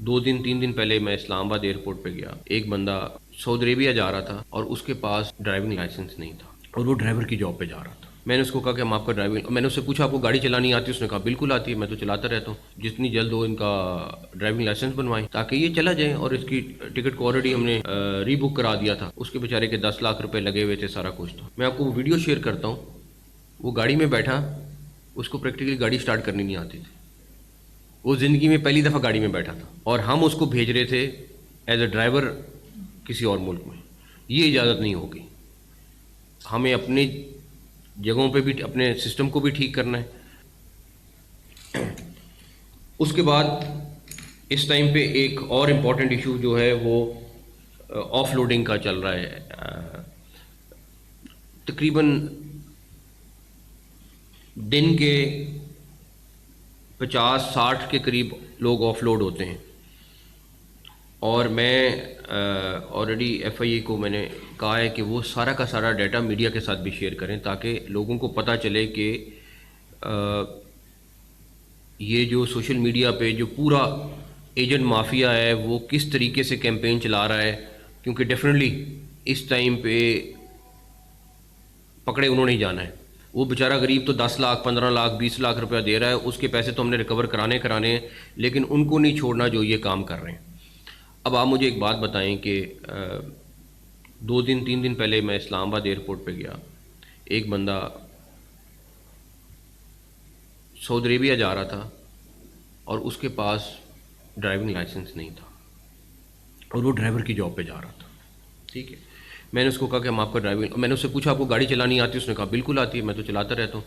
دو دن تین دن پہلے میں اسلام آباد ایئرپورٹ پہ گیا. ایک بندہ سعودی عربیہ جا رہا تھا اور اس کے پاس ڈرائیونگ لائسنس نہیں تھا اور وہ ڈرائیور کی جاب پہ جا رہا تھا. میں نے اس کو کہا کہ ہم آپ کا ڈرائیونگ، میں نے اس سے پوچھا آپ کو گاڑی چلانی آتی ہے؟ اس نے کہا بالکل آتی ہے، میں تو چلاتا رہتا ہوں. جتنی جلد ہو ان کا ڈرائیونگ لائسنس بنوائیں تاکہ یہ چلا جائیں. اور اس کی ٹکٹ کو آلریڈی ہم نے ری بک کرا دیا تھا. اس کے بیچارے کے 10 لاکھ روپے لگے ہوئے تھے، سارا کچھ تھا. میں آپ کو وہ ویڈیو شیئر کرتا ہوں. وہ گاڑی میں بیٹھا، اس کو پریکٹیکلی گاڑی سٹارٹ کرنی نہیں آتی تھی. وہ زندگی میں پہلی دفعہ گاڑی میں بیٹھا تھا اور ہم اس کو بھیج رہے تھے ایز اے ڈرائیور کسی اور ملک میں. یہ اجازت نہیں ہوگی. ہمیں اپنی جگہوں پہ بھی اپنے سسٹم کو بھی ٹھیک کرنا ہے. اس کے بعد اس ٹائم پہ ایک اور امپورٹنٹ ایشو جو ہے وہ آف لوڈنگ کا چل رہا ہے. تقریباً دن کے 50-60 کے قریب لوگ آف لوڈ ہوتے ہیں. اور میں آلریڈی ایف آئی اے کو میں نے کہا ہے کہ وہ سارا کا سارا ڈیٹا میڈیا کے ساتھ بھی شیئر کریں تاکہ لوگوں کو پتہ چلے کہ یہ جو سوشل میڈیا پہ جو پورا ایجنٹ مافیا ہے وہ کس طریقے سے کیمپین چلا رہا ہے. کیونکہ ڈیفینیٹلی اس ٹائم پہ پکڑے انہوں نے ہی جانا ہے. وہ بیچارہ غریب تو 10 لاکھ 15 لاکھ 20 لاکھ روپیہ دے رہا ہے، اس کے پیسے تو ہم نے ریکور کرانے ہیں، لیکن ان کو نہیں چھوڑنا جو یہ کام کر رہے ہیں. اب آپ مجھے ایک بات بتائیں کہ 2-3 دن پہلے میں اسلام آباد ایئرپورٹ پہ گیا. ایک بندہ سعودی عربیہ جا رہا تھا اور اس کے پاس ڈرائیونگ لائسنس نہیں تھا اور وہ ڈرائیور کی جاب پہ جا رہا تھا. ٹھیک ہے. میں نے اس کو کہا کہ ہم آپ کا ڈرائیونگ، میں نے اس سے پوچھا آپ کو گاڑی چلانی آتی ہے؟ اس نے کہا بالکل آتی ہے، میں تو چلاتا رہتا ہوں.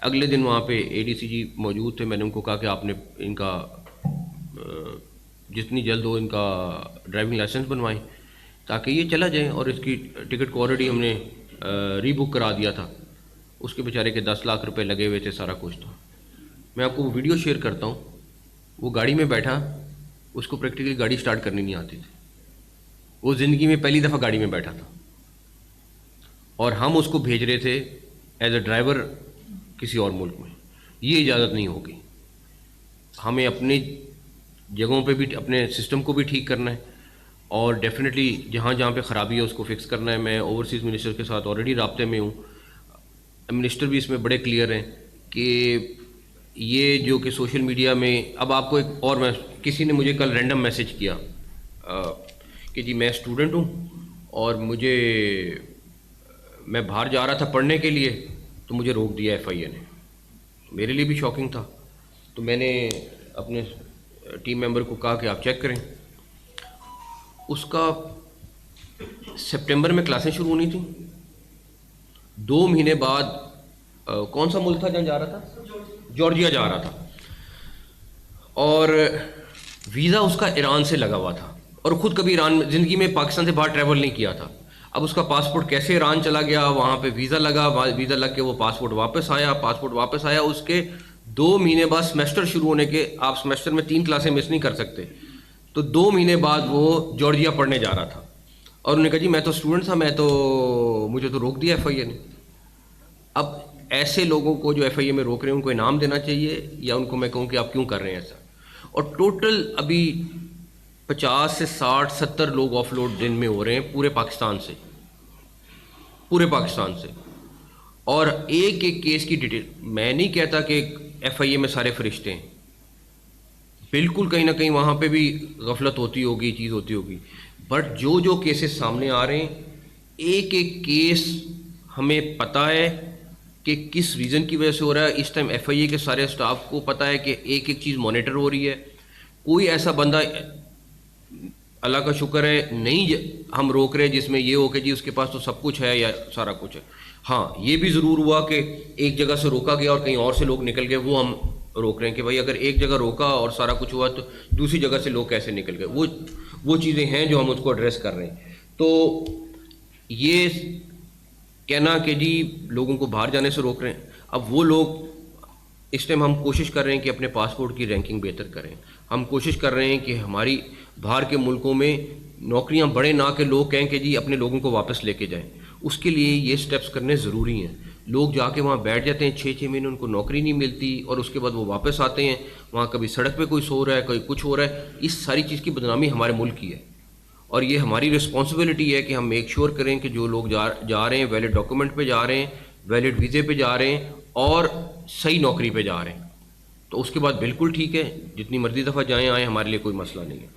اگلے دن وہاں پہ اے ڈی سی جی موجود تھے. میں نے ان کو کہا کہ آپ نے ان کا جتنی جلد ہو ان کا ڈرائیونگ لائسنس بنوائیں تاکہ یہ چلا جائیں. اور اس کی ٹکٹ کو آلریڈی ہم نے ری بک کرا دیا تھا. اس کے بیچارے کے 10 لاکھ روپے لگے ہوئے تھے، سارا کچھ تھا. میں آپ کو وہ ویڈیو شیئر کرتا ہوں. وہ گاڑی میں بیٹھا، اس کو پریکٹیکلی گاڑی سٹارٹ کرنی نہیں آتی تھی. وہ زندگی میں پہلی دفعہ گاڑی میں بیٹھا تھا اور ہم اس کو بھیج رہے تھے ایز اے ڈرائیور کسی اور ملک میں. یہ اجازت نہیں ہوگی. ہمیں اپنی جگہوں پہ بھی اپنے سسٹم کو بھی ٹھیک کرنا ہے اور ڈیفینیٹلی جہاں جہاں پہ خرابی ہے اس کو فکس کرنا ہے. میں اوورسیز منسٹر کے ساتھ آلریڈی رابطے میں ہوں. منسٹر بھی اس میں بڑے کلیئر ہیں کہ یہ جو کہ سوشل میڈیا میں اب آپ کو ایک اور، میں کسی نے مجھے کل رینڈم میسج کیا کہ جی میں اسٹوڈنٹ ہوں اور میں باہر جا رہا تھا پڑھنے کے لیے تو مجھے روک دیا ایف آئی اے نے. میرے لیے بھی شاکنگ تھا. تو میں نے اپنے ٹیم ممبر کو کہا کہ آپ چیک کریں. اس کا سپٹمبر میں کلاسیں شروع ہونی تھیں. 2 مہینے بعد کون سا ملک تھا جہاں جا رہا تھا؟ جارجیا جا رہا تھا. اور ویزا اس کا ایران سے لگا ہوا تھا اور خود کبھی ایران میں زندگی میں پاکستان سے باہر ٹریول نہیں کیا تھا. اب اس کا پاسپورٹ کیسے ایران چلا گیا، وہاں پہ ویزا لگا، ویزا لگ کے وہ پاسپورٹ واپس آیا. اس کے 2 مہینے بعد سمیسٹر شروع ہونے کے، آپ سمیسٹر میں 3 کلاسیں مس نہیں کر سکتے، تو 2 مہینے بعد وہ جارجیا پڑھنے جا رہا تھا. اور انہوں نے کہا جی میں تو اسٹوڈنٹ تھا، مجھے تو روک دیا ایف آئی اے نے. اب ایسے لوگوں کو جو ایف آئی اے میں روک رہے ہیں ان کو انعام دینا چاہیے یا ان کو میں کہوں کہ آپ کیوں کر رہے ہیں ایسا. اور ٹوٹل ابھی 50 سے 60 70 لوگ آف لوڈ دن میں ہو رہے ہیں پورے پاکستان سے. اور ایک کیس کی ڈیٹیل، میں نہیں کہتا کہ ایف آئی اے میں سارے فرشتے ہیں، بالکل کہیں نہ کہیں وہاں پہ بھی غفلت ہوتی ہوگی، چیز ہوتی ہوگی، بٹ جو کیسز سامنے آ رہے ہیں ایک کیس ہمیں پتہ ہے کہ کس ریزن کی وجہ سے ہو رہا ہے. اس ٹائم ایف آئی اے کے سارے اسٹاف کو پتہ ہے کہ ایک چیز مانیٹر ہو رہی ہے. کوئی ایسا بندہ اللہ کا شکر ہے نہیں ہم روک رہے جس میں یہ ہو کہ جی اس کے پاس تو سب کچھ ہے یا سارا کچھ ہے. ہاں یہ بھی ضرور ہوا کہ ایک جگہ سے روکا گیا اور کہیں اور سے لوگ نکل گئے، وہ ہم روک رہے ہیں کہ بھائی اگر ایک جگہ روکا اور سارا کچھ ہوا تو دوسری جگہ سے لوگ کیسے نکل گئے. وہ چیزیں ہیں جو ہم اس کو ایڈریس کر رہے ہیں. تو یہ کہنا کہ جی لوگوں کو باہر جانے سے روک رہے ہیں، اب وہ لوگ اس ٹائم ہم کوشش کر رہے ہیں کہ اپنے پاسپورٹ کی رینکنگ بہتر کریں. ہم کوشش کر رہے ہیں کہ ہماری باہر کے ملکوں میں نوکریاں بڑھیں، نہ کہ لوگ کہیں کہ جی اپنے لوگوں کو واپس لے کے جائیں. اس کے لیے یہ سٹیپس کرنے ضروری ہیں. لوگ جا کے وہاں بیٹھ جاتے ہیں 6 مہینے ان کو نوکری نہیں ملتی، اور اس کے بعد وہ واپس آتے ہیں، وہاں کبھی سڑک پہ کوئی سو رہا ہے، کوئی کچھ ہو رہا ہے. اس ساری چیز کی بدنامی ہمارے ملک کی ہے، اور یہ ہماری رسپانسبلٹی ہے کہ ہم میک شیور کریں کہ جو لوگ جا رہے ہیں ویلڈ ڈاکومنٹ پہ جا رہے ہیں، ویلڈ ویزے پہ جا رہے ہیں، اور صحیح نوکری پہ جا رہے ہیں. تو اس کے بعد بالکل ٹھیک ہے، جتنی مرضی دفعہ جائیں آئیں، ہمارے لیے کوئی مسئلہ نہیں ہے.